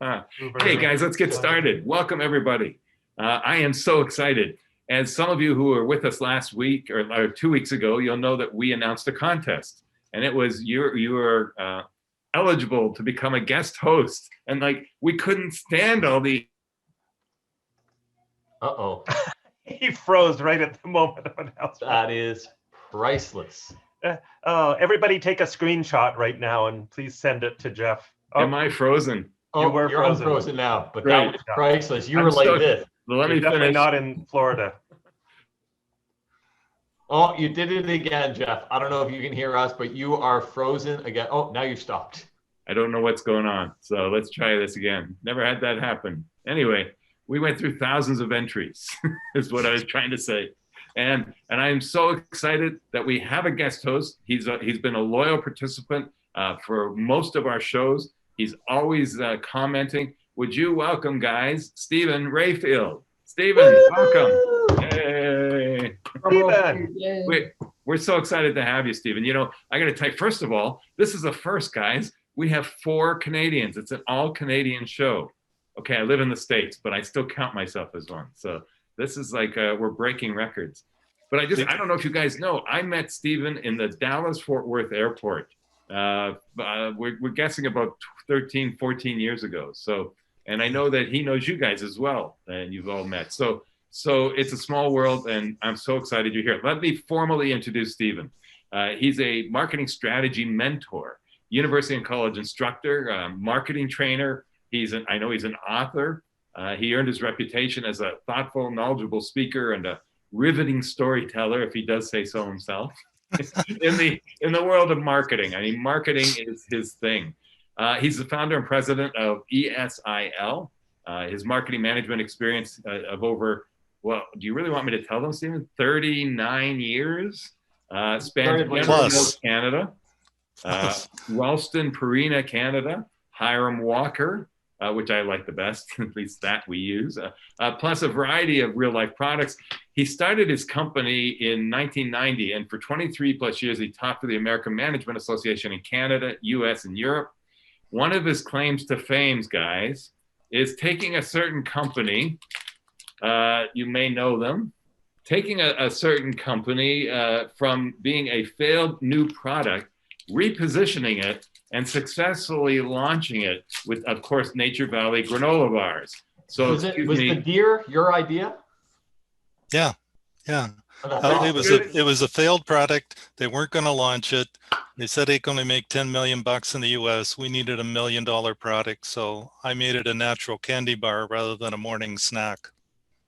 Hey guys, let's get started. Welcome everybody. I am so excited. As some of you who were with us last week or 2 weeks ago, you'll know that we announced a contest, and it was you were eligible to become a guest host, and like we couldn't stand all the. Uh-oh. He froze right at the moment of announcement. That is priceless. Everybody take a screenshot right now and please send it to Jeff. Am I frozen? Oh, you're unfrozen now, but right. That was priceless. You were like this. Let me definitely finish. Not in Florida. Oh, you did it again, Jeff. I don't know if you can hear us, but you are frozen again. Oh, now you stopped. I don't know what's going on. So let's try this again. Never had that happen. Anyway, we went through thousands of entries is what I was trying to say. And I am so excited that we have a guest host. He's been a loyal participant for most of our shows. He's always commenting. Would you welcome, guys, Stephen Rayfield. Stephen, welcome. Yay. Stephen. We're so excited to have you, Stephen. You know, I got to tell you, first of all, this is a first, guys. We have 4 Canadians. It's an all-Canadian show. Okay, I live in the States, but I still count myself as one. So this is like we're breaking records. But I don't know if you guys know, I met Stephen in the Dallas-Fort Worth airport. We're guessing about 13, 14 years ago. So, and I know that he knows you guys as well, and you've all met. So it's a small world, and I'm so excited you're here. Let me formally introduce Stephen. He's a marketing strategy mentor, university and college instructor, marketing trainer. I know he's an author. He earned his reputation as a thoughtful, knowledgeable speaker and a riveting storyteller, if he does say so himself, in the world of marketing. I mean, marketing is his thing. He's the founder and president of ESIL. His marketing management experience of over, well, do you really want me to tell them, Stephen? 39 years. Spans Canada, Ralston Purina, Canada, Hiram Walker, which I like the best, at least that we use, plus a variety of real-life products. He started his company in 1990, and for 23 plus years, he taught for the American Management Association in Canada, US, and Europe. One of his claims to fame, guys, is taking a certain company, you may know them, taking a certain company from being a failed new product, repositioning it, and successfully launching it with, of course, Nature Valley granola bars. So was the deer your idea? Yeah. It was a failed product. They weren't going to launch it. They said they can only make 10 million bucks in the US. We needed $1 million product, so I made it a natural candy bar rather than a morning snack.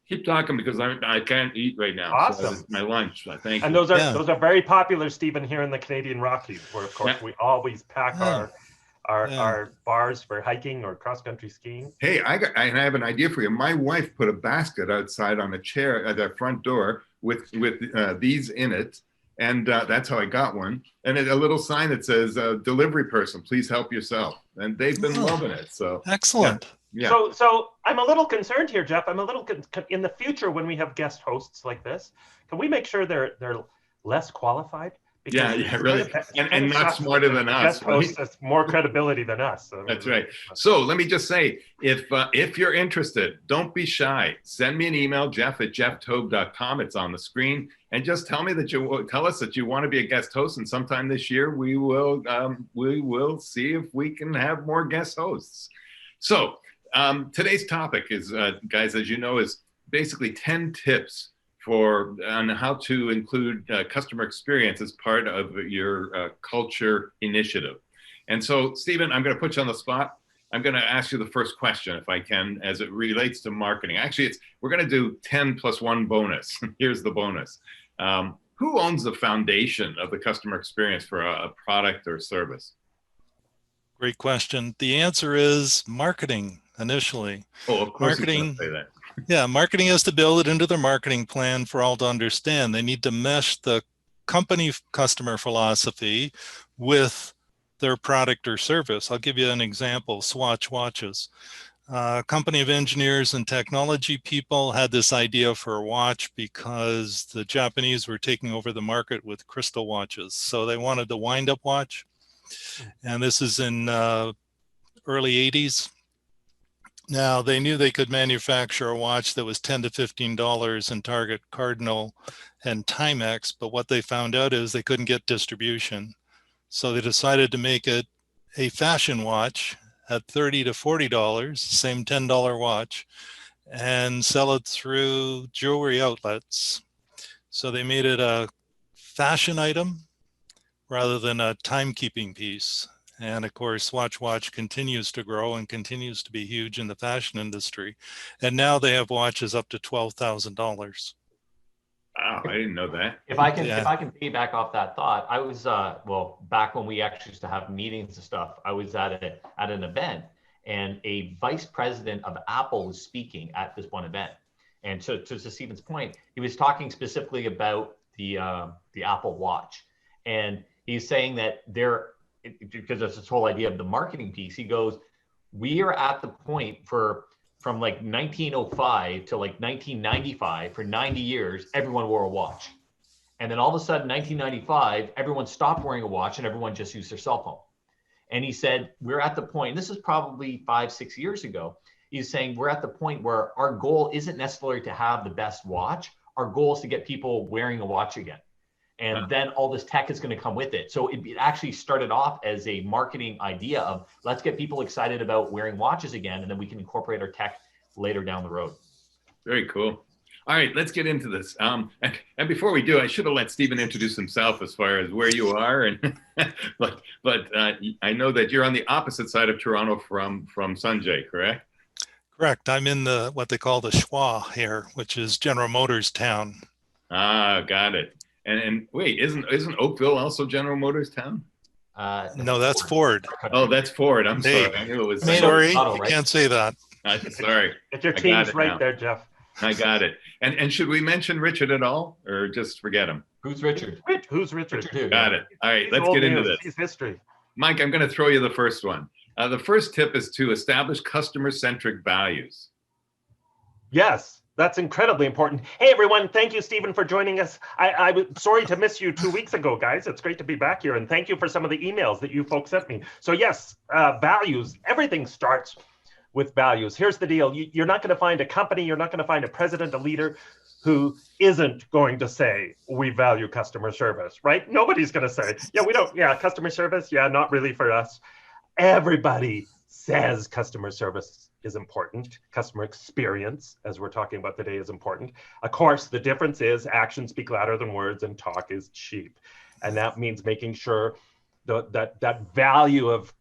Keep talking because I can't eat right now. Awesome. So it's my lunch. Thank you. And those are very popular, Stephen, here in the Canadian Rockies, where of course we always pack our bars for hiking or cross-country skiing. Hey, I have an idea for you. My wife put a basket outside on a chair at the front door with these in it, and that's how I got one. And a little sign that says "Delivery person, please help yourself." And they've been loving it. So excellent. Yeah. So I'm a little concerned here, Jeff. I'm a little in the future when we have guest hosts like this. Can we make sure they're less qualified? Because really, and not smarter than us. Guest host has more credibility than us. So that's right. So let me just say, if you're interested, don't be shy. Send me an email, jeff@jefftobe.com. It's on the screen, and just tell us that you want to be a guest host. And sometime this year, we will see if we can have more guest hosts. So. Today's topic is, guys, as you know, is basically 10 tips on how to include customer experience as part of your culture initiative. And so, Stephen, I'm going to put you on the spot. I'm going to ask you the first question, if I can, as it relates to marketing. Actually, we're going to do 10 plus 1 bonus. Here's the bonus. Who owns the foundation of the customer experience for a product or service? Great question. The answer is marketing. Initially, of course, marketing. Say that. Yeah, marketing has to build it into their marketing plan for all to understand. They need to mesh the company customer philosophy with their product or service. I'll give you an example: Swatch watches. A company of engineers and technology people had this idea for a watch because the Japanese were taking over the market with crystal watches. So they wanted the wind-up watch, and this is in early 80s. Now, they knew they could manufacture a watch that was $10 to $15 in Target, Cardinal, and Timex, but what they found out is they couldn't get distribution. So they decided to make it a fashion watch at $30 to $40, same $10 watch, and sell it through jewelry outlets. So they made it a fashion item rather than a timekeeping piece. And of course, Watch continues to grow and continues to be huge in the fashion industry. And now they have watches up to $12,000. Wow, I didn't know that. If I can piggyback off that thought, I was well, back when we actually used to have meetings and stuff, I was at an event, and a vice president of Apple was speaking at this one event. And so to Stephen's point, he was talking specifically about the Apple Watch, and he's saying that because it's this whole idea of the marketing piece. He goes, we are at the point from like 1905 to like 1995, for 90 years, everyone wore a watch. And then all of a sudden, 1995, everyone stopped wearing a watch and everyone just used their cell phone. And he said, we're at the point, this is probably 5-6 years ago. He's saying we're at the point where our goal isn't necessarily to have the best watch. Our goal is to get people wearing a watch again. And then all this tech is going to come with it. So it actually started off as a marketing idea of let's get people excited about wearing watches again, and then we can incorporate our tech later down the road. Very cool. All right, let's get into this. And before we do, I should have let Stephen introduce himself as far as where you are. And but I know that you're on the opposite side of Toronto from Sanjay, correct? Correct. I'm in what they call the Schwa here, which is General Motors town. Ah, got it. And wait, isn't Oakville also General Motors town? No, that's Ford. Oh, that's Ford. I'm sorry. I knew it was. Sorry, you can't say that. Sorry. Get your teams right there, Jeff. I got it. And should we mention Richard at all, or just forget him? Who's Richard? Who's Richard? Got it. All right, let's get into this. He's history. Mike, I'm going to throw you the first one. The first tip is to establish customer-centric values. Yes. That's incredibly important. Hey, everyone. Thank you, Stephen, for joining us. I was sorry to miss you 2 weeks ago, guys. It's great to be back here. And thank you for some of the emails that you folks sent me. So yes, values. Everything starts with values. Here's the deal. You're not going to find a company, you're not going to find a president, a leader who isn't going to say, we value customer service, right? Nobody's going to say, yeah, we don't. Yeah, customer service. Yeah, not really for us. Everybody says customer service is important. Customer experience, as we're talking about today, is important. Of course, the difference is actions speak louder than words and talk is cheap. And that means making sure that value of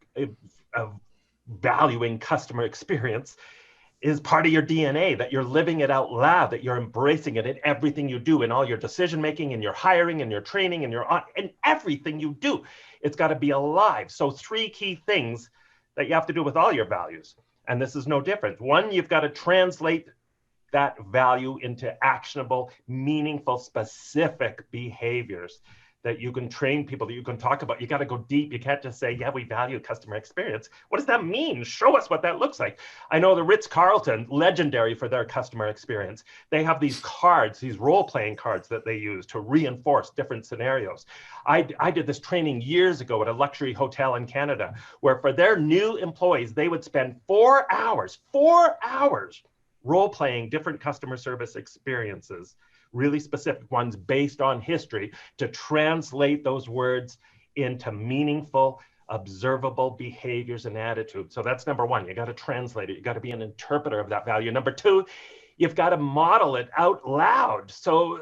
valuing customer experience is part of your DNA, that you're living it out loud, that you're embracing it in everything you do, in all your decision-making, in your hiring, in your training, in everything you do. It's got to be alive. So 3 key things that you have to do with all your values. And this is no different. 1, you've got to translate that value into actionable, meaningful, specific behaviors that you can train people, that you can talk about. You got to go deep. You can't just say, yeah, we value customer experience. What does that mean? Show us what that looks like. I know the Ritz-Carlton, legendary for their customer experience. They have these cards, these role-playing cards that they use to reinforce different scenarios. I did this training years ago at a luxury hotel in Canada, where for their new employees, they would spend 4 hours role-playing different customer service experiences, really specific ones based on history, to translate those words into meaningful, observable behaviors and attitudes. So that's number 1. You got to translate it. You got to be an interpreter of that value. Number 2, you've got to model it out loud. So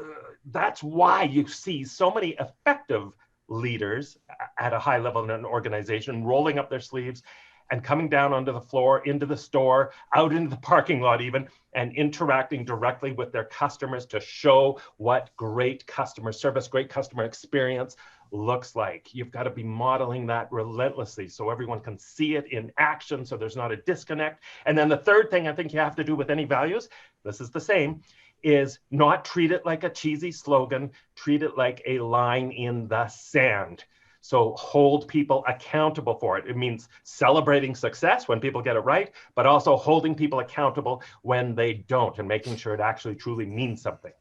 that's why you see so many effective leaders at a high level in an organization rolling up their sleeves and coming down onto the floor, into the store, out into the parking lot even, and interacting directly with their customers to show what great customer service, great customer experience looks like. You've got to be modeling that relentlessly so everyone can see it in action, so there's not a disconnect. And then the third thing I think you have to do with any values, this is the same, is not treat it like a cheesy slogan, treat it like a line in the sand. So hold people accountable for it. It means celebrating success when people get it right, but also holding people accountable when they don't and making sure it actually truly means something.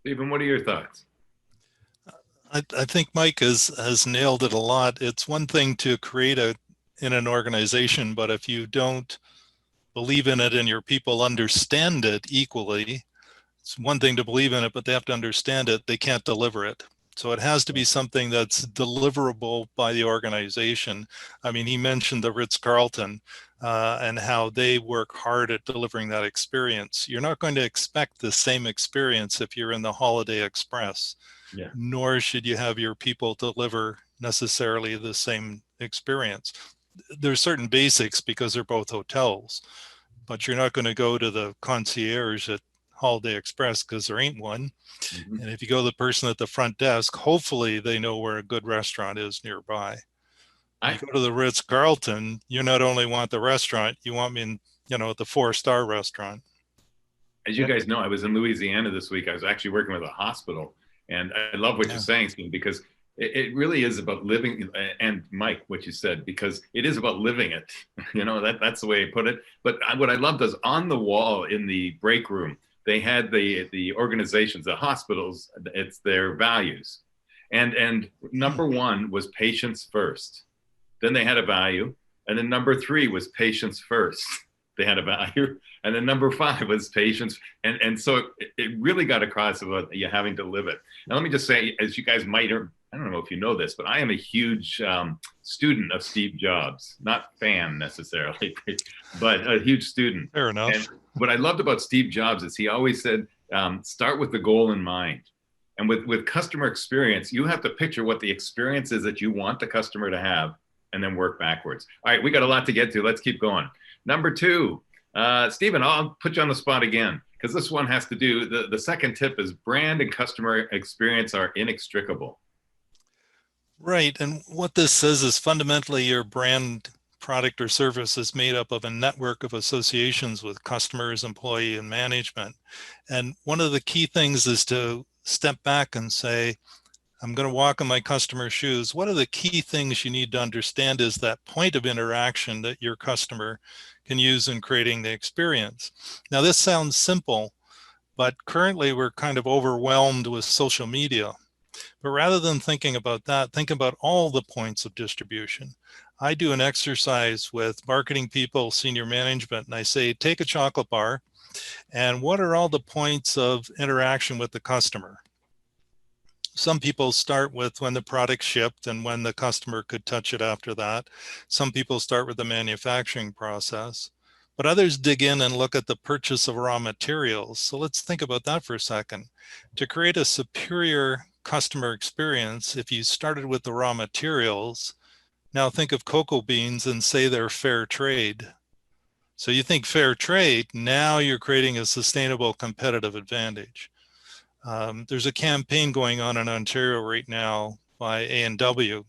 Stephen, what are your thoughts? I think Mike has nailed it a lot. It's one thing to create in an organization, but if you don't believe in it and your people understand it equally. It's one thing to believe in it, but they have to understand it. They can't deliver it. So it has to be something that's deliverable by the organization. I mean, he mentioned the Ritz-Carlton and how they work hard at delivering that experience. You're not going to expect the same experience if you're in the Holiday Express, nor should you have your people deliver necessarily the same experience. There's certain basics because they're both hotels, but you're not going to go to the concierge at Holiday Express because there ain't one. Mhm. And if you go to the person at the front desk, hopefully they know where a good restaurant is nearby. You go to the Ritz-Carlton, you not only want the restaurant, you want me in, the 4-star restaurant. As you guys know, I was in Louisiana this week. I was actually working with a hospital, and I love what you're saying, Steve, because it really is about living. And Mike, what you said, because it is about living it. That's the way I put it. But what I loved is on the wall in the break room, they had the organizations, the hospitals. It's their values, and number one was patients first. Then they had a value, and then number 3 was patients first. They had a value, and then number 5 was patients, and so it really got across about you having to live it. Now let me just say, as you guys might, or I don't know if you know this, but I am a huge student of Steve Jobs, not fan necessarily, but a huge student. Fair enough. And what I loved about Steve Jobs is he always said, start with the goal in mind. And with customer experience, you have to picture what the experience is that you want the customer to have, and then work backwards. All right, we got a lot to get to. Let's keep going. Number 2, Stephen, I'll put you on the spot again, because this one has to do, the second tip is brand and customer experience are inextricable. Right. And what this says is fundamentally your brand, product, or service is made up of a network of associations with customers, employee, and management. And one of the key things is to step back and say, I'm going to walk in my customer's shoes. What are the key things you need to understand is that point of interaction that your customer can use in creating the experience. Now, this sounds simple, but currently we're kind of overwhelmed with social media. But rather than thinking about that, think about all the points of distribution. I do an exercise with marketing people, senior management, and I say, take a chocolate bar, and what are all the points of interaction with the customer? Some people start with when the product shipped and when the customer could touch it after that. Some people start with the manufacturing process, but others dig in and look at the purchase of raw materials. So let's think about that for a second. To create a superior customer experience, if you started with the raw materials, now think of cocoa beans and say they're fair trade. So you think fair trade, now you're creating a sustainable competitive advantage. There's a campaign going on in Ontario right now by A&W.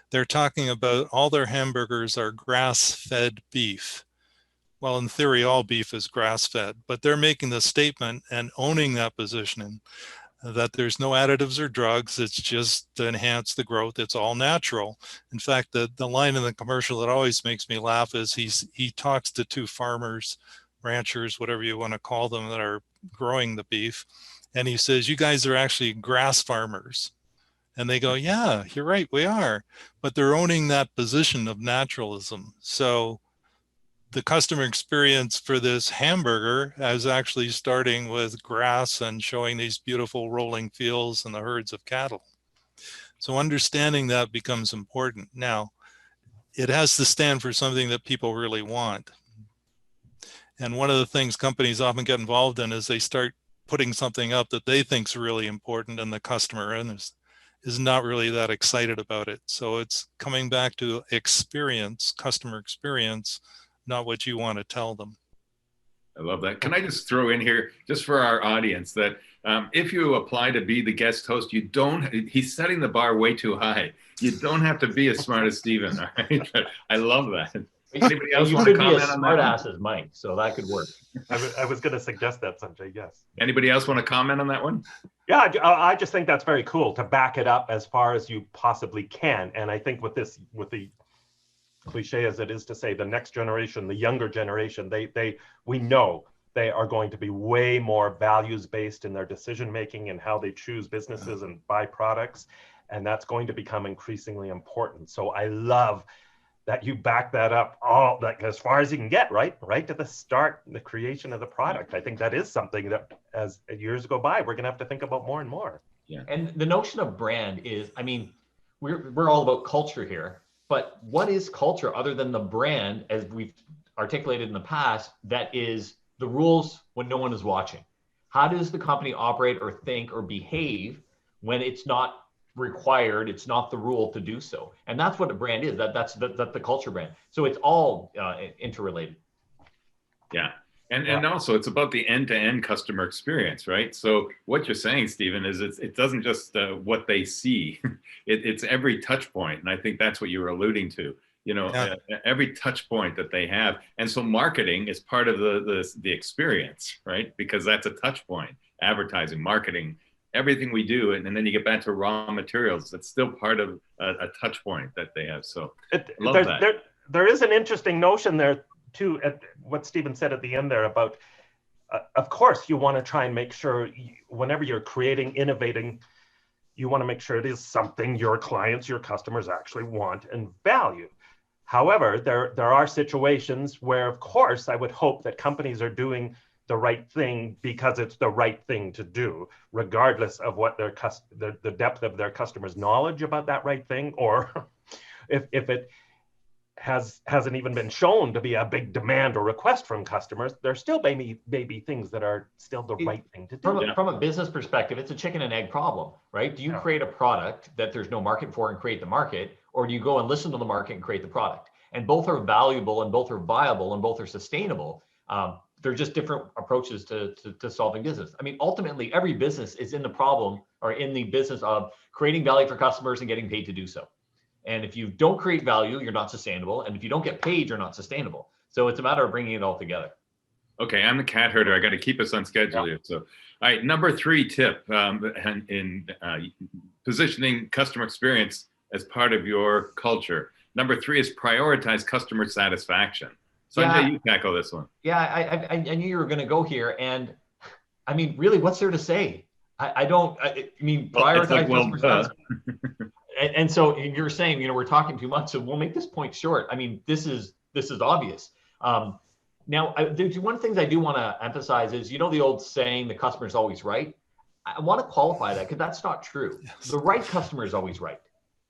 They're talking about all their hamburgers are grass-fed beef. Well, in theory, all beef is grass-fed, but they're making the statement and owning that positioning that there's no additives or drugs. It's just to enhance the growth. It's all natural. In fact, the line in the commercial that always makes me laugh is he talks to 2 farmers, ranchers, whatever you want to call them, that are growing the beef. And he says, you guys are actually grass farmers. And they go, yeah, you're right, we are. But they're owning that position of naturalism. So the customer experience for this hamburger is actually starting with grass and showing these beautiful rolling fields and the herds of cattle. So understanding that becomes important. Now, it has to stand for something that people really want. And one of the things companies often get involved in is they start putting something up that they think is really important, and the customer is not really that excited about it. So it's coming back to experience, customer experience, not what you want to tell them. I love that. Can I just throw in here, just for our audience, that if you apply to be the guest host, he's setting the bar way too high. You don't have to be as smart as Stephen, all right? I love that. Anybody else want to comment on that? Smart ass as Mike, so that could work. I was going to suggest that, Sanjay, yes. Anybody else want to comment on that one? Yeah, I just think that's very cool to back it up as far as you possibly can. And I think with the cliche as it is to say, the next generation, the younger generation, we know they are going to be way more values-based in their decision-making and how they choose businesses and buy products. And that's going to become increasingly important. So I love that you back that up all like as far as you can get, right to the start, the creation of the product. I think that is something that as years go by, we're going to have to think about more and more. Yeah. And the notion of brand is, I mean, we're all about culture here, but what is culture other than the brand, as we've articulated in the past, that is the rules when no one is watching? How does the company operate or think or behave when it's not required, it's not the rule to do so? And that's what a brand is. That's the culture brand. So it's all interrelated. Yeah. And also it's about the end-to-end customer experience, right? So what you're saying, Stephen, is it doesn't just what they see, it's every touch point. And I think that's what you were alluding to, every touch point that they have. And so marketing is part of the experience, right? Because that's a touch point, advertising, marketing, everything we do. And then you get back to raw materials. It's still part of a touch point that they have. So there is an interesting notion there too, at what Stephen said at the end there about, of course, you want to try and make sure whenever you're creating, innovating, you want to make sure it is something your clients, your customers actually want and value. However, there are situations where, of course, I would hope that companies are doing the right thing because it's the right thing to do, regardless of what the depth of their customers' knowledge about that right thing, or if it hasn't even been shown to be a big demand or request from customers, there still may be things that are still the right thing to do. From a business perspective, it's a chicken and egg problem, right? Do you create a product that there's no market for and create the market, or do you go and listen to the market and create the product? And both are valuable and both are viable and both are sustainable. They're just different approaches to solving business. I mean, ultimately, every business is in the problem or in the business of creating value for customers and getting paid to do so. And if you don't create value, you're not sustainable. And if you don't get paid, you're not sustainable. So it's a matter of bringing it all together. Okay, I'm the cat herder. I got to keep us on schedule here. So, all right, number 3 tip in positioning customer experience as part of your culture. Number 3 is prioritize customer satisfaction. Sanjay, you tackle this one. Yeah, I knew you were going to go here. And I mean, really, what's there to say? I mean, prioritize customer satisfaction. And so you're saying, we're talking too much, so we'll make this point short. I mean, this is obvious. Now, there's one of the things I do want to emphasize is, the old saying, the customer is always right. I want to qualify that because that's not true. Yes. The right customer is always right.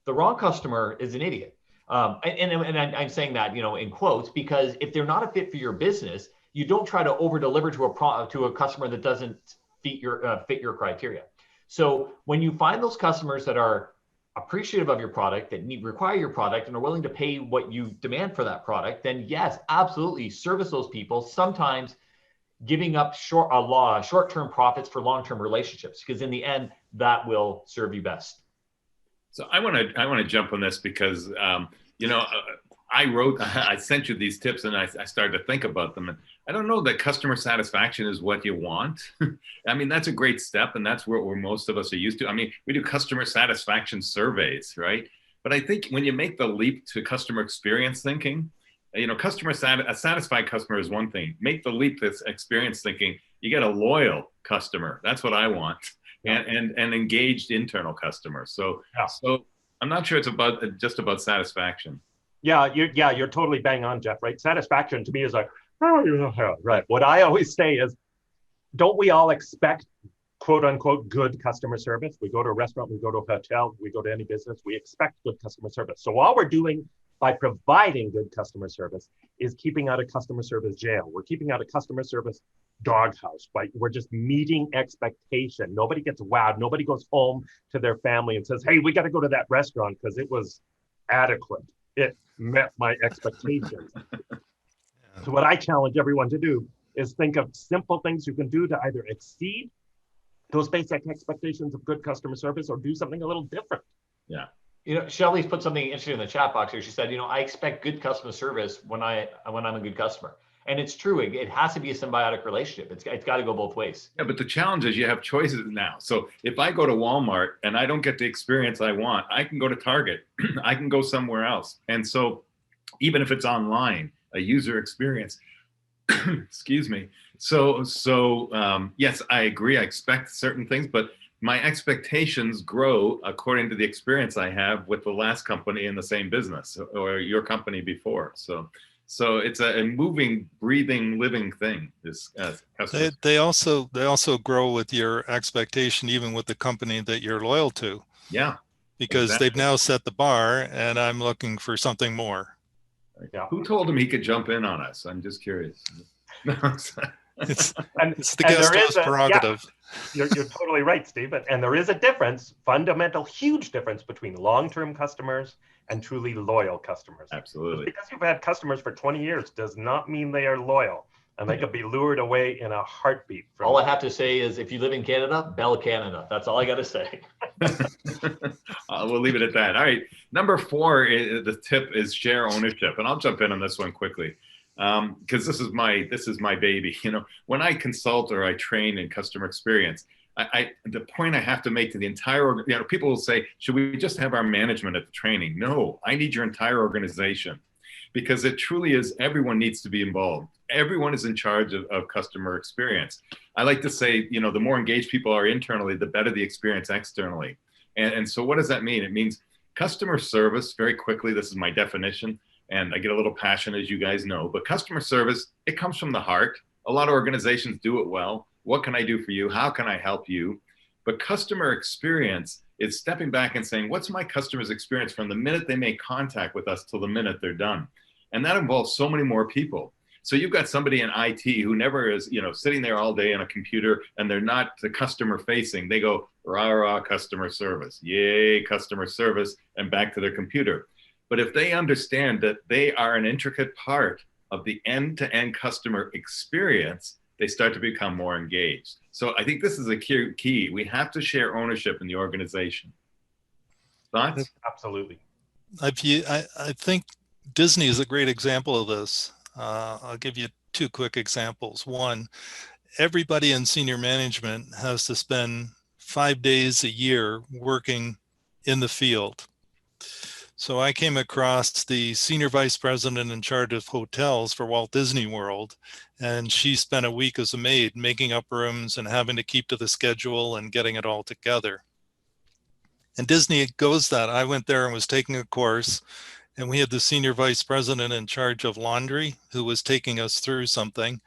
The wrong customer is an idiot. And I'm saying that, in quotes, because if they're not a fit for your business, you don't try to over deliver to a customer that doesn't fit your criteria. So when you find those customers that are appreciative of your product, that require your product and are willing to pay what you demand for that product, then yes, absolutely service those people, sometimes giving up short-term profits for long-term relationships, because in the end, that will serve you best. So I want to jump on this because, I sent you these tips and I started to think about them, and I don't know that customer satisfaction is what you want. I mean, that's a great step, and that's where most of us are used to. I mean, we do customer satisfaction surveys, right? But I think when you make the leap to customer experience thinking, a satisfied customer is one thing. Make the leap to experience thinking, you get a loyal customer. That's what I want. And engaged internal customers. So I'm not sure it's just about satisfaction. You're totally bang on, Jeff, right? Satisfaction to me is like, right. What I always say is, don't we all expect quote unquote good customer service? We go to a restaurant, we go to a hotel, we go to any business, we expect good customer service. So all we're doing by providing good customer service is keeping out of customer service jail. We're keeping out of customer service doghouse, right? We're just meeting expectation. Nobody gets wowed. Nobody goes home to their family and says, hey, we got to go to that restaurant because it was adequate. It met my expectations. So what I challenge everyone to do is think of simple things you can do to either exceed those basic expectations of good customer service or do something a little different. Yeah. Shelly's put something interesting in the chat box here. She said, I expect good customer service when I'm a good customer. And it's true. It has to be a symbiotic relationship. It's got to go both ways. Yeah, but the challenge is you have choices now. So if I go to Walmart and I don't get the experience I want, I can go to Target. I can go somewhere else. And so even if it's online, a user experience, excuse me. So yes, I agree. I expect certain things, but my expectations grow according to the experience I have with the last company in the same business or your company before. So it's a moving, breathing, living thing. This they also grow with your expectation, even with the company that you're loyal to. Yeah, because exactly. they've now set the bar, and I'm looking for something more. Yeah. Who told him he could jump in on us? I'm just curious. It's the and guest there host is prerogative. Yeah, you're totally right, Steve. And there is a difference, fundamental, huge difference between long-term customers and truly loyal customers. Absolutely. Just because you've had customers for 20 years does not mean they are loyal. And they could be lured away in a heartbeat. All I have to say is, if you live in Canada, Bell Canada. That's all I got to say. We'll leave it at that. All right. Number 4, the tip is share ownership. And I'll jump in on this one quickly. Because this is my baby. You know, when I consult or I train in customer experience, the point I have to make to the entire, people will say, should we just have our management at the training? No, I need your entire organization, because it truly is, everyone needs to be involved. Everyone is in charge of customer experience. I like to say, the more engaged people are internally, the better the experience externally. And so what does that mean? It means customer service, very quickly, this is my definition, and I get a little passionate, as you guys know, but customer service, it comes from the heart. A lot of organizations do it well. What can I do for you? How can I help you? But customer experience is stepping back and saying, what's my customer's experience from the minute they make contact with us till the minute they're done? And that involves so many more people. So you've got somebody in IT who never is, sitting there all day on a computer, and they're not the customer facing. They go, rah, rah, customer service, yay, customer service, and back to their computer. But if they understand that they are an intricate part of the end-to-end customer experience, they start to become more engaged. So I think this is a key. We have to share ownership in the organization. Thoughts? Absolutely. I think Disney is a great example of this. I'll give you 2 quick examples. One, everybody in senior management has to spend 5 days a year working in the field. So I came across the senior vice president in charge of hotels for Walt Disney World, and she spent a week as a maid making up rooms and having to keep to the schedule and getting it all together. And Disney goes that. I went there and was taking a course, and we had the senior vice president in charge of laundry who was taking us through something,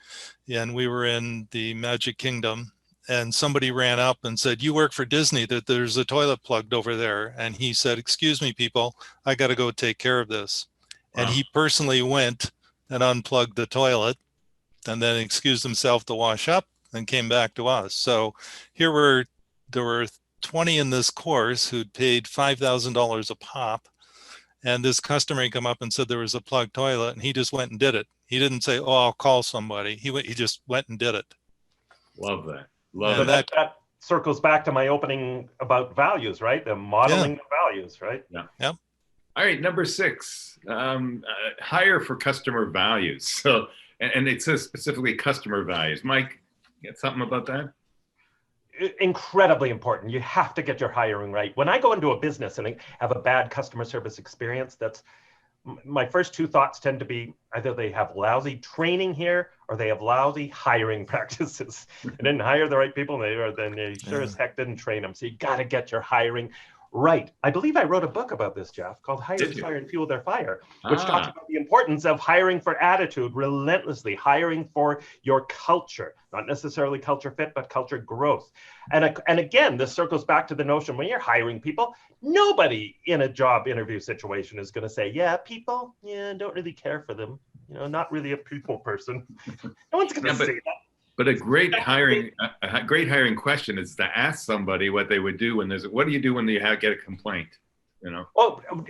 and we were in the Magic Kingdom. And somebody ran up and said, you work for Disney, that there's a toilet plugged over there. And he said, excuse me, people, I got to go take care of this. Wow. And he personally went and unplugged the toilet and then excused himself to wash up and came back to us. So there were 20 in this course who'd paid $5,000 a pop. And this customer had come up and said there was a plugged toilet, and he just went and did it. He didn't say, oh, I'll call somebody. He just went and did it. Love that. So that circles back to my opening about values, right? The modeling of values, right? Yeah. Yep. All right, number 6, hire for customer values. So, and it says specifically customer values. Mike, you got something about that? Incredibly important. You have to get your hiring right. When I go into a business and I have a bad customer service experience, that's my first 2 thoughts tend to be either they have lousy training here or they have lousy hiring practices. They didn't hire the right people, then they sure as heck didn't train them. So you got to get your hiring right. I believe I wrote a book about this, Jeff, called Hire, Fire, and Fuel Their Fire, which talks about the importance of hiring for attitude, relentlessly hiring for your culture, not necessarily culture fit, but culture growth. And again, this circles back to the notion when you're hiring people, nobody in a job interview situation is going to say, people, don't really care for them. Not really a people person. No one's going to say that. But a great hiring question is to ask somebody what they would do when what do you do when you get a complaint?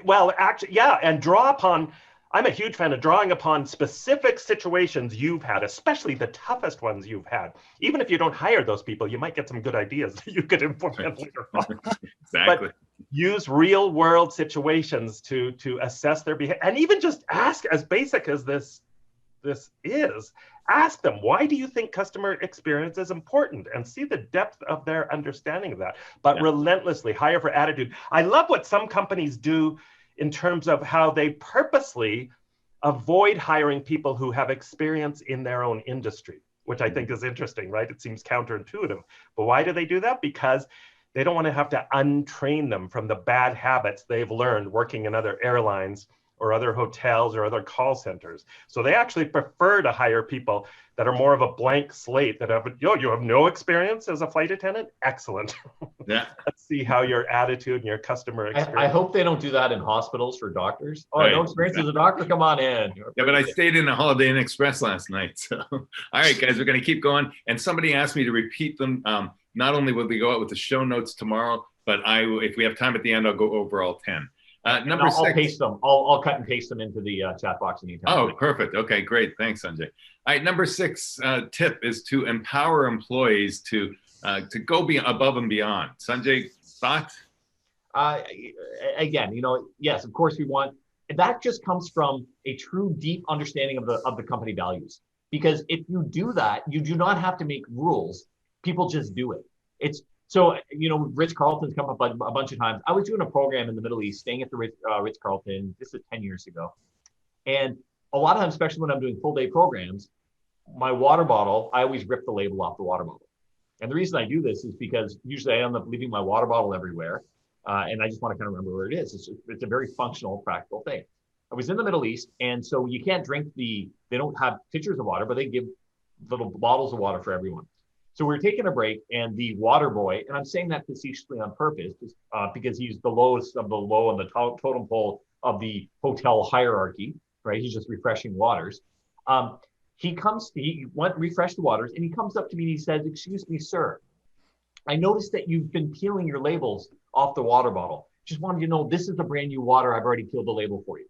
Well, actually, and draw upon. I'm a huge fan of drawing upon specific situations you've had, especially the toughest ones you've had. Even if you don't hire those people, you might get some good ideas that you could implement later on. Exactly. But use real world situations to assess their behavior, and even just ask, as basic as this is, ask them, why do you think customer experience is important, and see the depth of their understanding of that. But relentlessly hire for attitude. I love what some companies do in terms of how they purposely avoid hiring people who have experience in their own industry, which I think is interesting, right? It seems counterintuitive. But why do they do that? Because They don't want to have to untrain them from the bad habits they've learned working in other airlines or other hotels or other call centers. So they actually prefer to hire people that are more of a blank slate, that have, you have no experience as a flight attendant? Excellent. Yeah. Let's see how your attitude and your customer experience. I hope they don't do that in hospitals for doctors. Oh, Right. no experience as a doctor? Come on in. Yeah, but I stayed in a Holiday Inn Express last night. So, all right, guys, we're going to keep going. And somebody asked me to repeat them. Not only will we go out with the show notes tomorrow, but if we have time at the end, I'll go over all 10. Number I'll 6. paste them. I'll cut and paste them into the chat box anytime. Oh, perfect. Okay, great. Thanks, Sanjay. All right, number 6 tip is to empower employees to go above and beyond. Sanjay, thoughts? Again, yes, of course we want. That just comes from a true deep understanding of the company values. Because if you do that, you do not have to make rules. People just do it. So, Ritz Carlton's come up a bunch of times. I was doing a program in the Middle East, staying at the Ritz Carlton. This is 10 years ago. And a lot of times, especially when I'm doing full day programs, my water bottle, I always rip the label off the water bottle. And the reason I do this is because usually I end up leaving my water bottle everywhere. And I just want to kind of remember where it is. It's a very functional, practical thing. I was in the Middle East, and so you can't drink they don't have pitchers of water, but they give little bottles of water for everyone. So we were taking a break, and the water boy, and I'm saying that facetiously on purpose, because he's the lowest of the low on the totem pole of the hotel hierarchy, right? He's just refreshing waters. He went refresh the waters, and he comes up to me and he says, "Excuse me, sir, I noticed that you've been peeling your labels off the water bottle. Just wanted you to know this is a brand new water. I've already peeled the label for you."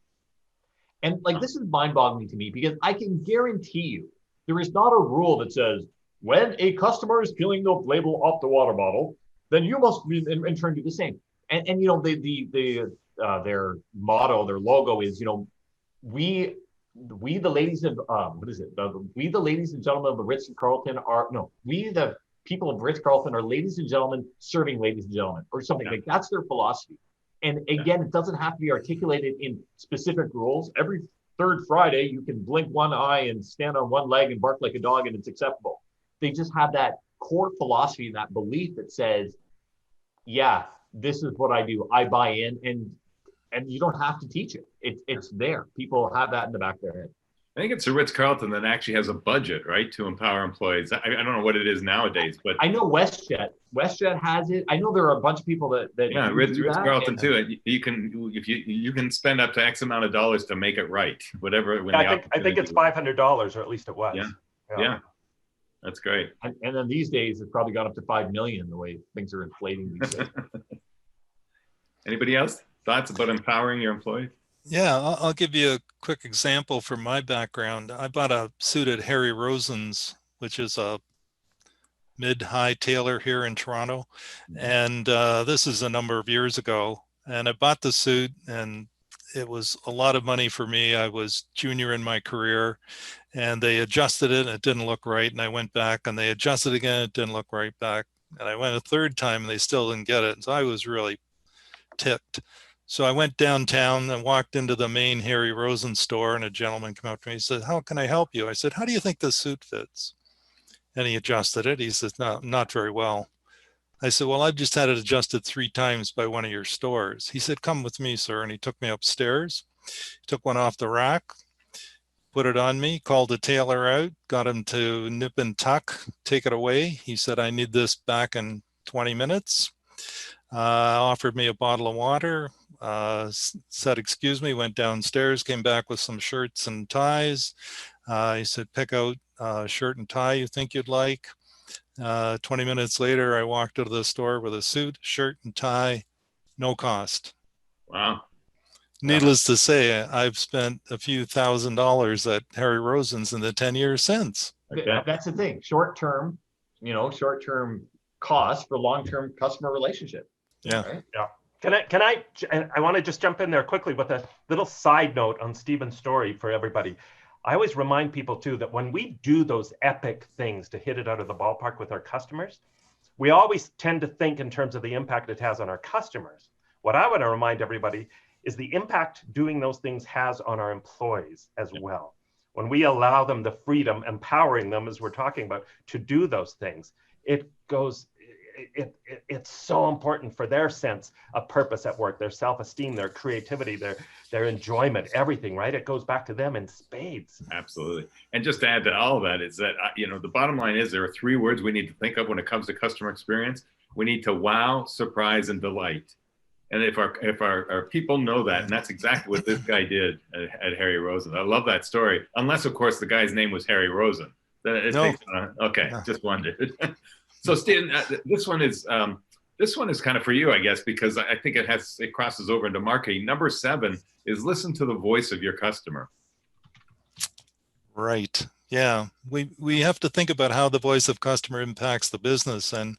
And this is mind-boggling to me, because I can guarantee you there is not a rule that says, when a customer is peeling the label off the water bottle, then you must in turn do the same. And their motto, their logo is, we the ladies of we the ladies and gentlemen of the Ritz Carlton we the people of Ritz Carlton are ladies and gentlemen serving ladies and gentlemen, or something like that's their philosophy. And again, it doesn't have to be articulated in specific rules. Every third Friday, you can blink one eye and stand on one leg and bark like a dog, and it's acceptable. They just have that core philosophy and that belief that says, yeah, this is what I do. I buy in, and you don't have to teach it. It's there. People have that in the back of their head. I think it's the Ritz Carlton that actually has a budget, right, to empower employees. I don't know what it is nowadays, but I know WestJet has it. I know there are a bunch of people that yeah, Ritz Carlton too. You can spend up to X amount of dollars to make it right, whatever. I think it's $500, or at least it was. Yeah. That's great. And then these days, it's probably gone up to 5 million, the way things are inflating these days. Anybody else? Thoughts about empowering your employees? Yeah, I'll give you a quick example from my background. I bought a suit at Harry Rosen's, which is a mid-high tailor here in Toronto. And this is a number of years ago. And I bought the suit, and it was a lot of money for me. I was junior in my career, and they adjusted it and it didn't look right. And I went back and they adjusted again. It didn't look right back. And I went a third time and they still didn't get it. And so I was really ticked. So I went downtown and walked into the main Harry Rosen store, and a gentleman came up to me. He said, "How can I help you?" I said, "How do you think this suit fits?" And he adjusted it. He says, "No, not very well." I said, "Well, I've just had it adjusted 3 times by one of your stores." He said, "Come with me, sir." And he took me upstairs, took one off the rack, put it on me, called the tailor out, got him to nip and tuck, take it away. He said, "I need this back in 20 minutes. Offered me a bottle of water, said, "Excuse me," went downstairs, came back with some shirts and ties. He said, "Pick out a shirt and tie you think you'd like." 20 minutes later, I walked out of the store with a suit, shirt, and tie, no cost. Wow. Needless to say, I've spent a few $1,000s at Harry Rosen's in the 10 years since. Okay. That's the thing. Short-term cost for long-term customer relationship. Yeah. Right? Yeah. I want to just jump in there quickly with a little side note on Stephen's story for everybody. I always remind people too that when we do those epic things to hit it out of the ballpark with our customers, we always tend to think in terms of the impact it has on our customers. What I want to remind everybody is the impact doing those things has on our employees as well. When we allow them the freedom, empowering them, as we're talking about, to do those things, it it's so important for their sense of purpose at work, their self-esteem, their creativity, their enjoyment, everything, right? It goes back to them in spades. Absolutely. And just to add to all of that is that, the bottom line is there are 3 words we need to think of when it comes to customer experience. We need to wow, surprise, and delight. And if our people know that, and that's exactly what this guy did at Harry Rosen. I love that story. Unless, of course, the guy's name was Harry Rosen. No. Okay, No. just wondered. So, Stephen, this one is kind of for you, I guess, because I think it crosses over into marketing. Number 7 is listen to the voice of your customer. Right. Yeah. We have to think about how the voice of customer impacts the business. And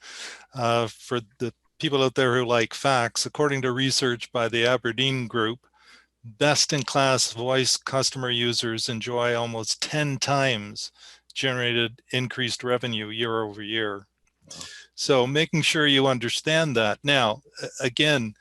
for the people out there who like facts, according to research by the Aberdeen Group, best-in-class voice customer users enjoy almost 10 times generated increased revenue year over year. So making sure you understand that. Now, again,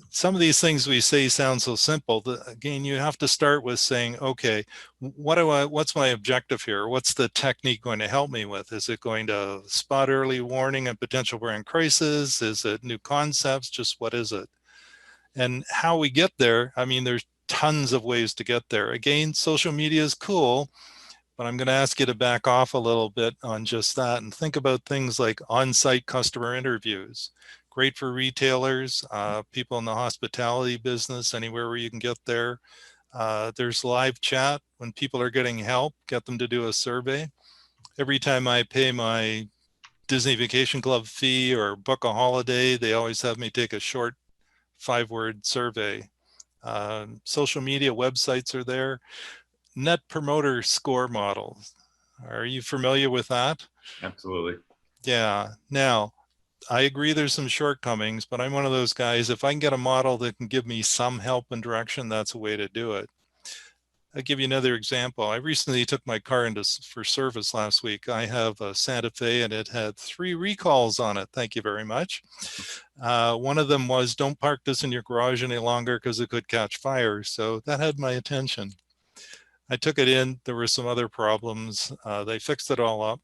some of these things we say sound so simple. Again, you have to start with saying, okay, what's my objective here? What's the technique going to help me with? Is it going to spot early warning and potential brand crisis? Is it new concepts? Just what is it? And how we get there, I mean, there's tons of ways to get there. Again, social media is cool, but I'm going to ask you to back off a little bit on just that and think about things like on-site customer interviews. Great for retailers, people in the hospitality business, anywhere where you can get there. There's live chat when people are getting help, get them to do a survey. Every time I pay my Disney Vacation Club fee or book a holiday, they always have me take a short 5-word survey. Social media websites are there. Net Promoter Score models. Are you familiar with that? Absolutely. Yeah. Now, I agree there's some shortcomings, but I'm one of those guys, if I can get a model that can give me some help and direction, that's a way to do it. I'll give you another example. I recently took my car for service last week. I have a Santa Fe and it had 3 recalls on it. Thank you very much. One of them was, don't park this in your garage any longer because it could catch fire. So that had my attention. I took it in. There were some other problems. They fixed it all up.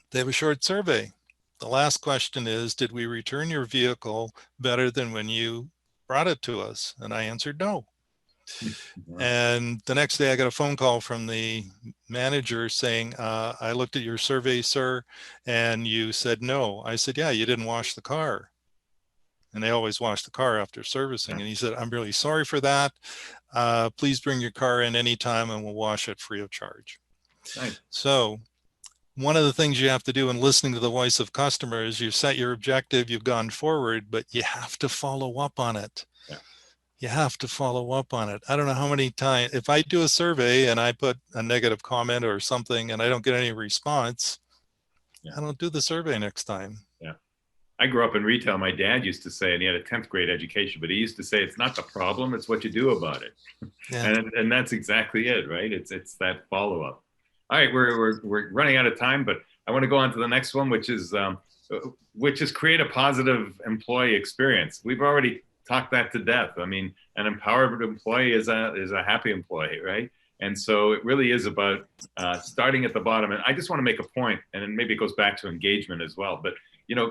They have a short survey. The last question is, did we return your vehicle better than when you brought it to us? And I answered no. And the next day I got a phone call from the manager saying, I looked at your survey, sir, and you said no. I said, yeah, you didn't wash the car. And they always wash the car after servicing. And he said, I'm really sorry for that. Please bring your car in anytime and we'll wash it free of charge. Nice. So one of the things you have to do in listening to the voice of customers, you've set your objective, you've gone forward, but you have to follow up on it. Yeah. You have to follow up on it. I don't know how many times, if I do a survey and I put a negative comment or something and I don't get any response, I don't do the survey next time. Yeah. I grew up in retail. My dad used to say, and he had a 10th grade education, but he used to say, it's not the problem, it's what you do about it. Yeah. And that's exactly it, right? It's that follow-up. All right, we're running out of time, but I want to go on to the next one, which is create a positive employee experience. We've already talked that to death. I mean, an empowered employee is a happy employee, right? And so it really is about starting at the bottom. And I just want to make a point, and then maybe it goes back to engagement as well. But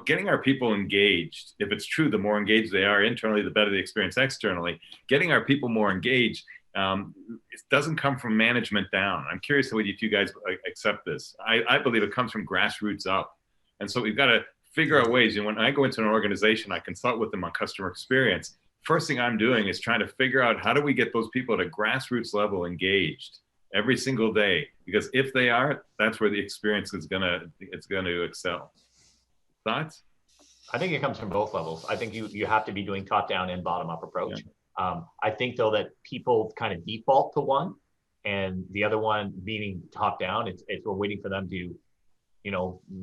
getting our people engaged. If it's true, the more engaged they are internally, the better the experience externally. Getting our people more engaged. It doesn't come from management down. I'm curious if you guys accept this. I believe it comes from grassroots up. And so we've got to figure out ways. When I go into an organization, I consult with them on customer experience. First thing I'm doing is trying to figure out how do we get those people at a grassroots level engaged every single day? Because if they are, that's where the experience is going to excel. Thoughts? I think it comes from both levels. I think you have to be doing top down and bottom up approach. Yeah. I think though that people kind of default to one, and the other one being top down. It's we're waiting for them to,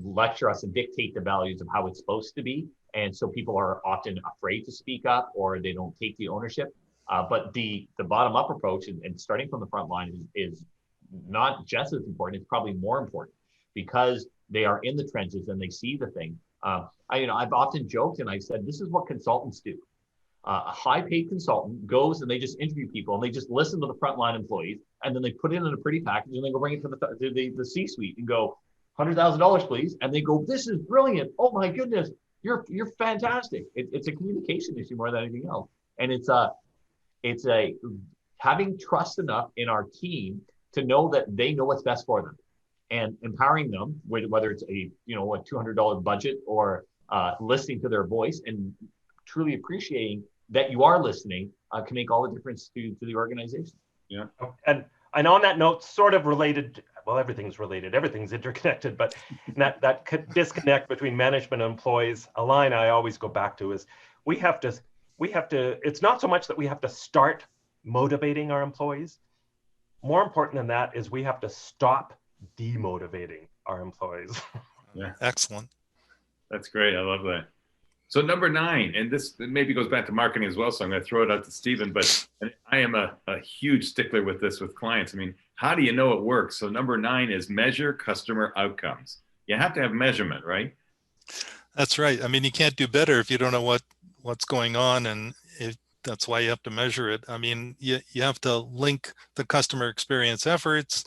lecture us and dictate the values of how it's supposed to be, and so people are often afraid to speak up or they don't take the ownership. But the bottom up approach and starting from the front line is not just as important. It's probably more important because they are in the trenches and they see the thing. I've often joked and I said this is what consultants do. A high-paid consultant goes and they just interview people and they just listen to the frontline employees and then they put it in a pretty package and they go bring it to the C-suite and go, $100,000 please. And they go, this is brilliant. Oh my goodness. you're fantastic. It's a communication issue more than anything else. And it's a having trust enough in our team to know that they know what's best for them, and empowering them with whether it's a $200 budget or listening to their voice and truly appreciating that you are listening can make all the difference to the organization. Yeah. And on that note, sort of related, well, everything's related, everything's interconnected, but that disconnect between management and employees, a line I always go back to is we have to, it's not so much that we have to start motivating our employees. More important than that is we have to stop demotivating our employees. Yeah. Excellent. That's great. I love that. So number 9, and this maybe goes back to marketing as well, so I'm going to throw it out to Stephen, but I am a huge stickler with this with clients. I mean, how do you know it works? So number 9 is measure customer outcomes. You have to have measurement, right? That's right. I mean, you can't do better if you don't know what's going on, and that's why you have to measure it. I mean, you have to link the customer experience efforts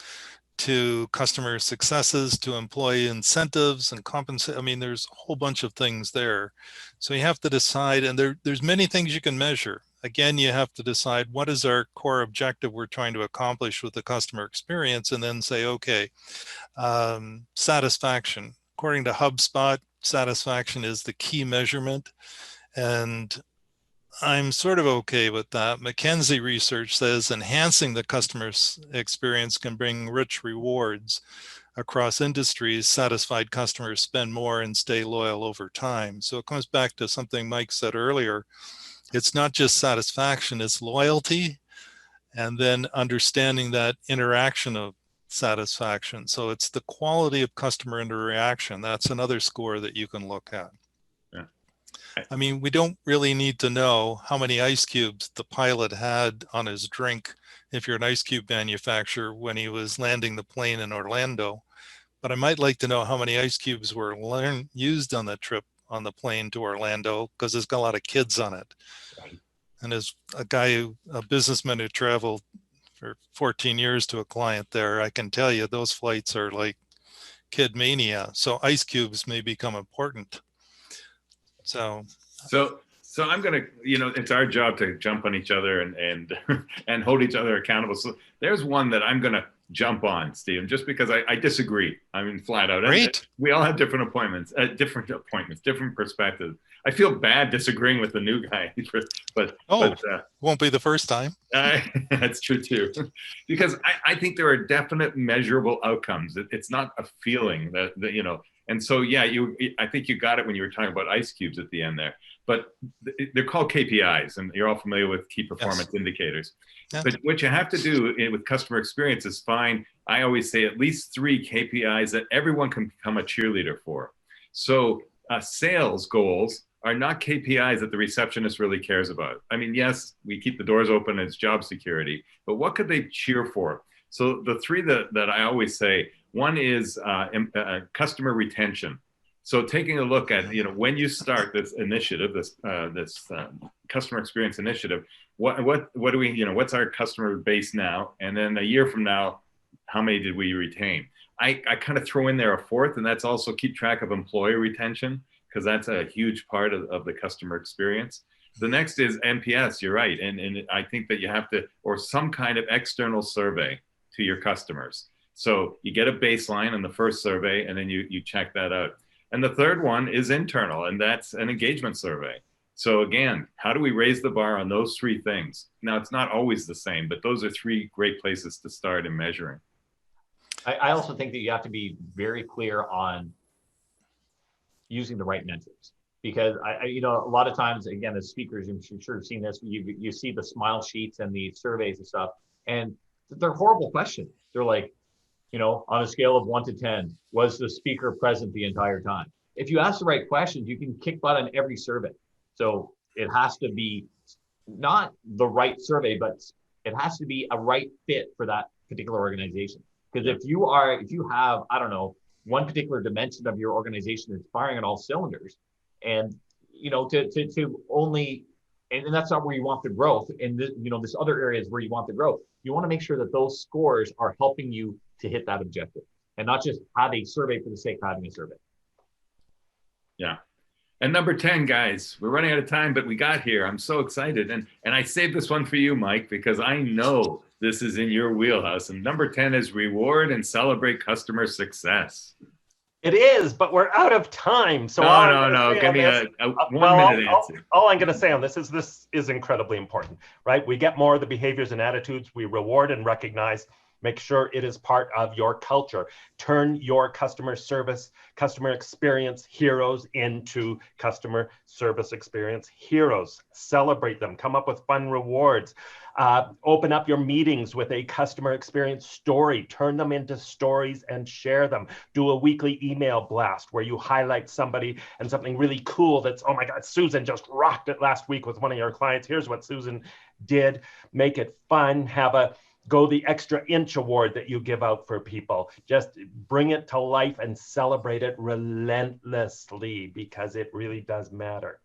to customer successes, to employee incentives and compensate. I mean, there's a whole bunch of things there. So you have to decide, and there's many things you can measure. Again, you have to decide what is our core objective we're trying to accomplish with the customer experience, and then say, okay, satisfaction. According to HubSpot, satisfaction is the key measurement. And I'm sort of okay with that. McKinsey research says enhancing the customer's experience can bring rich rewards across industries. Satisfied customers spend more and stay loyal over time. So it comes back to something Mike said earlier. It's not just satisfaction, it's loyalty, and then understanding that interaction of satisfaction. So it's the quality of customer interaction. That's another score that you can look at. I mean, we don't really need to know how many ice cubes the pilot had on his drink if you're an ice cube manufacturer when he was landing the plane in Orlando. But I might like to know how many ice cubes were used on the trip on the plane to Orlando, because it's got a lot of kids on it. Right. And as a businessman who traveled for 14 years to a client there, I can tell you those flights are like kid mania. So ice cubes may become important. So I'm going to, it's our job to jump on each other and and hold each other accountable. So there's one that I'm going to jump on, Stephen, just because I disagree. I mean, flat out. Great. We all have different different perspectives. I feel bad disagreeing with the new guy, but won't be the first time. That's true too, because I think there are definite measurable outcomes. It's not a feeling that. And so, yeah, I think you got it when you were talking about ice cubes at the end there. But they're called KPIs, and you're all familiar with key performance indicators. Yeah. But what you have to do with customer experience is find, I always say, at least 3 KPIs that everyone can become a cheerleader for. So sales goals are not KPIs that the receptionist really cares about. I mean, yes, we keep the doors open, it's job security, but what could they cheer for? So the 3 that I always say, one is customer retention. So taking a look at, when you start this initiative, this customer experience initiative, what do we, what's our customer base now? And then a year from now, how many did we retain? I kind of throw in there a 4th, and that's also keep track of employee retention, because that's a huge part of the customer experience. The next is NPS, you're right. And I think that you have to, or some kind of external survey to your customers. So you get a baseline in the first survey, and then you check that out. And the third one is internal, and that's an engagement survey. So again, how do we raise the bar on those 3 things? Now, it's not always the same, but those are 3 great places to start in measuring. I also think that you have to be very clear on using the right metrics, because a lot of times, again, as speakers, I'm sure you've seen this, you see the smile sheets and the surveys and stuff, and they're horrible questions. They're like, on a scale of 1 to 10, was the speaker present the entire time? If you ask the right questions, you can kick butt on every survey. So it has to be not the right survey, but it has to be a right fit for that particular organization. Because if you have, I don't know, one particular dimension of your organization that's firing on all cylinders, and to only, and that's not where you want the growth. And this other area is where you want the growth. You want to make sure that those scores are helping you to hit that objective, and not just have a survey for the sake of having a survey. Yeah. And number 10, guys, we're running out of time, but we got here. I'm so excited. And I saved this one for you, Mike, because I know this is in your wheelhouse. And number 10 is reward and celebrate customer success. It is, but we're out of time. So no. Give me a 1 minute answer. All I'm going to say on this is incredibly important, right? We get more of the behaviors and attitudes. We reward and recognize. Make sure it is part of your culture. Turn your customer service, customer experience heroes into customer service experience heroes. Celebrate them. Come up with fun rewards. Open up your meetings with a customer experience story. Turn them into stories and share them. Do a weekly email blast where you highlight somebody and something really cool that's, oh my God, Susan just rocked it last week with one of your clients. Here's what Susan did. Make it fun. Have a go the extra inch award that you give out for people. Just bring it to life and celebrate it relentlessly because it really does matter.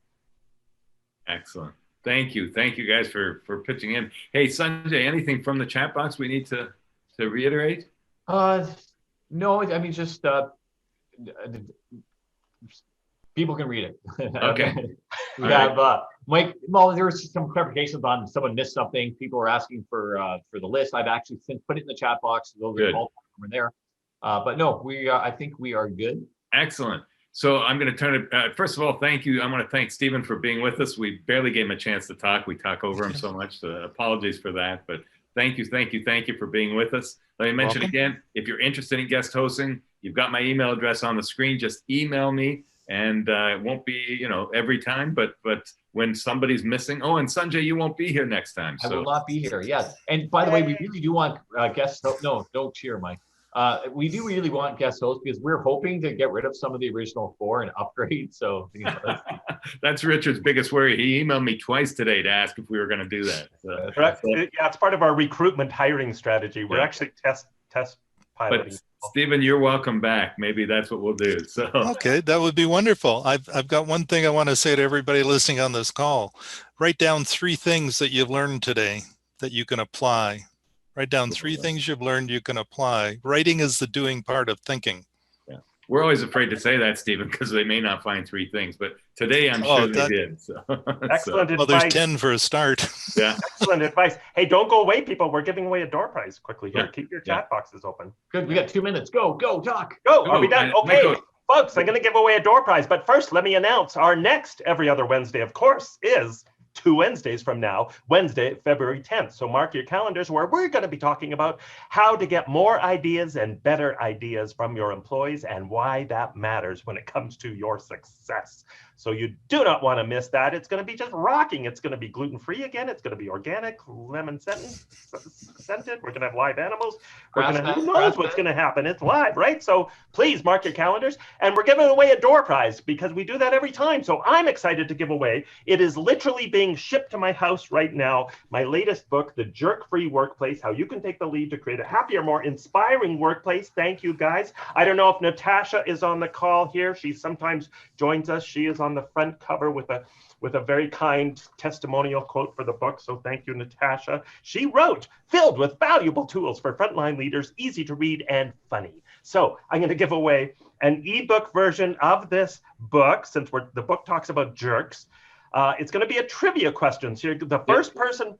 Excellent. Thank you. Thank you guys for pitching in. Hey, Sanjay, anything from the chat box we need to reiterate? No, I mean, just people can read it. Okay. We have Mike. Well, there was some clarifications on someone missed something. People were asking for the list. I've actually since put it in the chat box. Those are all over there. But no, I think we are good. Excellent. So I'm going to turn it. First of all, thank you. I want to thank Stephen for being with us. We barely gave him a chance to talk. We talk over him so much. So apologies for that. But thank you for being with us. Let me mention again, if you're interested in guest hosting, you've got my email address on the screen. Just email me. And it won't be, every time, but when somebody's missing. Oh, and Sanjay, you won't be here next time. So. I will not be here. Yes. And by the way, we really do want guest hosts. No, don't cheer, Mike. We do really want guest hosts because we're hoping to get rid of some of the original 4 and upgrade. So that's Richard's biggest worry. He emailed me twice today to ask if we were going to do that. So, yeah, it's part of our recruitment hiring strategy. We're actually test piloting. But Stephen, you're welcome back. Maybe that's what we'll do. So okay, that would be wonderful. I've got one thing I want to say to everybody listening on this call. Write down 3 things that you've learned today that you can apply. Write down 3 things you've learned you can apply. Writing is the doing part of thinking. Yeah, we're always afraid to say that, Stephen, because they may not find 3 things. But today, I'm sure they did. So. Excellent advice. Well, there's 10 for a start. Yeah. Excellent advice. Hey, don't go away, people. We're giving away a door prize quickly here. Yeah. Keep your chat boxes open. Good. We got 2 minutes. Go, Doc. Go. Are we done? Okay. Folks, I'm going to give away a door prize. But first, let me announce our next Every Other Wednesday, of course, is 2 Wednesdays from now, Wednesday, February 10th. So mark your calendars where we're going to be talking about how to get more ideas and better ideas from your employees and why that matters when it comes to your success. So you do not want to miss that. It's going to be just rocking. It's going to be gluten-free again. It's going to be organic, lemon scented. We're going to have live animals. Who knows what's going to happen? It's live, right? So please mark your calendars. And we're giving away a door prize because we do that every time. So I'm excited to give away. It is literally being shipped to my house right now. My latest book, The Jerk-Free Workplace, How You Can Take the Lead to Create a Happier, More Inspiring Workplace. Thank you, guys. I don't know if Natasha is on the call here. She sometimes joins us. She is on the front cover with a very kind testimonial quote for the book. So thank you, Natasha. She wrote, filled with valuable tools for frontline leaders, easy to read and funny. So I'm going to give away an ebook version of this book since the book talks about jerks. It's going to be a trivia question. So the first person.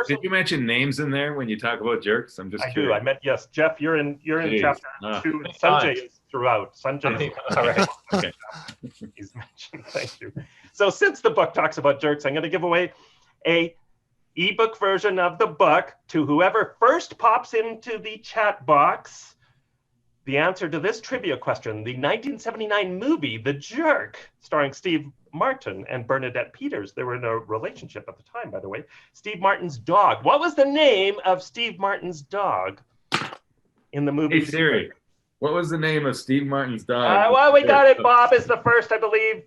Did you mention names in there when you talk about jerks? I'm just curious. I meant, yes. Jeff, you're in chapter 2. Sanjay is throughout. Sanjay. All right. Okay. He's mentioned. Thank you. So since the book talks about jerks, I'm going to give away a ebook version of the book to whoever first pops into the chat box the answer to this trivia question. The 1979 movie, The Jerk, starring Steve Martin and Bernadette Peters. They were in a relationship at the time, by the way. Steve Martin's dog. What was the name of Steve Martin's dog in the movie? Hey, Siri, what was the name of Steve Martin's dog? Well, we got it. Bob is the first, I believe.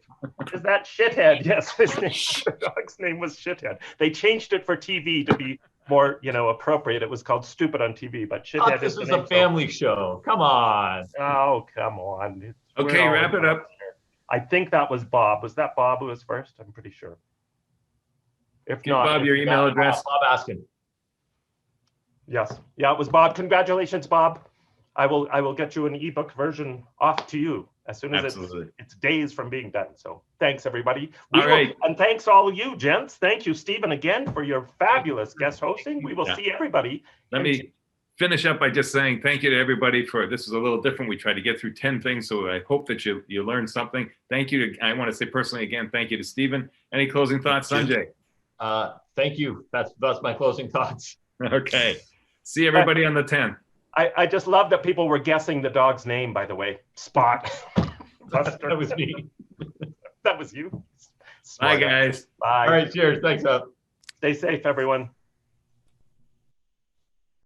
Is that Shithead? Yes, the dog's name was Shithead. They changed it for TV to be more, appropriate. It was called Stupid on TV, but Shithead this is a family show. Come on. Oh, come on. Okay, wrap it up. I think that was Bob. Was that Bob who was first? I'm pretty sure. If Give not, Bob your email address. Bob asking. Yes. Yeah, it was Bob. Congratulations, Bob. I will get you an ebook version off to you as soon as Absolutely. it's days from being done. So thanks, everybody. All right. And thanks all of you, gents. Thank you, Stephen, again for your fabulous guest hosting. We will Yeah. see everybody. Let me finish up by just saying thank you to everybody for, this is a little different. We tried to get through 10 things, so I hope that you learned something. Thank you to, I want to say personally again, thank you to Stephen. Any closing thoughts, Sanjay? Thank you. That's my closing thoughts. Okay. See everybody on the 10th. I just love that people were guessing the dog's name, by the way. Spot. That was me. That was you. Bye, Smart. guys. Bye. All right, cheers. Thanks, up. Stay safe, everyone.